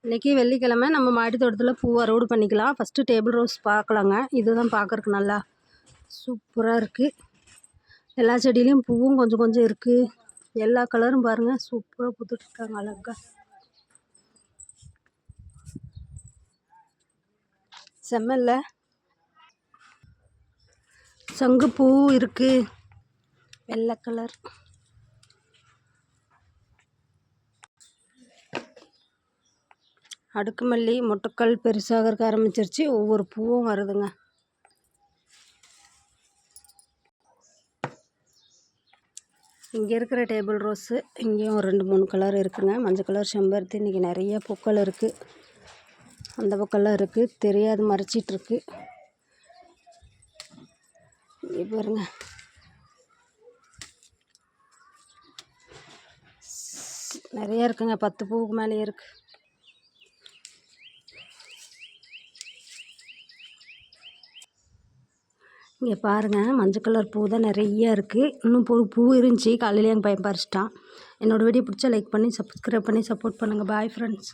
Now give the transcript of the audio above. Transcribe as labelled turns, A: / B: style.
A: இன்றைக்கி வெள்ளிக்கிழமை நம்ம மாடி தோட்டத்தில் பூ அறுவடை பண்ணிக்கலாம். ஃபஸ்ட்டு டேபிள் ரோஸ் பார்க்கலாங்க. இதுதான் பார்க்குறக்கு நல்லா சூப்பராக இருக்குது. எல்லா செடியிலையும் பூவும் கொஞ்சம் கொஞ்சம் இருக்குது. எல்லா கலரும் பாருங்கள், சூப்பராக பூத்துட்ருக்காங்க அழகா. செம்மல்ல சங்குப்பூ இருக்குது, வெள்ளை கலர். அடுக்கு மல்லி மொட்டுக்கள் பெருசாக இருக்க ஆரம்பிச்சிருச்சு. ஒவ்வொரு பூவும் வருதுங்க. இங்கே இருக்கிற டேபிள் ரோஸு இங்கேயும் ஒரு 2-3 கலர் இருக்குங்க. மஞ்சள் கலர் செம்பருத்தி. இன்றைக்கி நிறைய பூக்கள் இருக்குது. அந்த பக்கம்லாம் இருக்குது, தெரியாது, மறைச்சிட்ருக்கு. இங்கே பாருங்க, நிறையா இருக்குங்க. 10 பூவுக்கு மேலே இருக்குது. இங்கே பாருங்கள், மஞ்சள் கலர் பூ தான் நிறையா இருக்குது. இன்னும் பூ இருந்துச்சு, காலையிலே எங்கள் பையன் பறிச்சிட்டான். என்னோடய வீடியோ பிடிச்சா லைக் பண்ணி சப்ஸ்கிரைப் பண்ணி சப்போர்ட் பண்ணுங்கள். Bye friends.